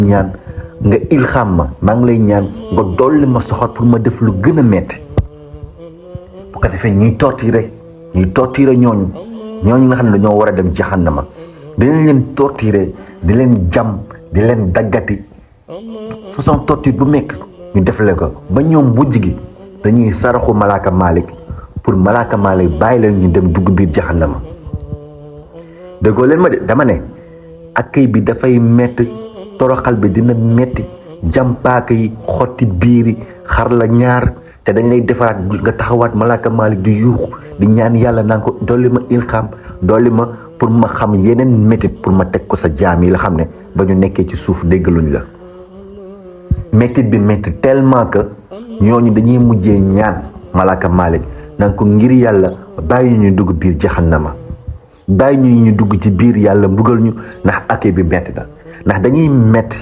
ñaan nga ilham ma maa ngi lay ñaan nga dolli ma soxor pour ma def lu gën a metti bu ko defee ñuy torturer ñooñu nga xam ne dañoo war a dem jahannama dinañ leen torturer di leen jam di leen daggati façon torture bu mekk ñu defale ko ba ñoom mujj gi dañuy saraxu malaaka Malik pour malaaka Malik bàyyi leen ñu dem dugg biir jahannama déggoo leen ma de dama ne akay bi dafay metti toroxal bi dina metti jàmpaaka yi xotti biiri xar la ñaar te dañ lay defaraat nga taxawaat malaaka Malik di yuux di ñaan yàlla naan ko dolli ma ilham dolli ma pour ma xam yeneen métit pour ma teg ko sa jaam yi la xam ne ba ñu nekkee ci suuf déggaluñ la métit bi métti tellement que ñooñu dañuy mujjee ñaan malaaka Malik naan ko ngir yàlla bàyyi ñu dugg biir jahannama bàyyi ñu dugg ci biir yàlla mbugal ñu ndax akay bi metti na ndax dañuy metti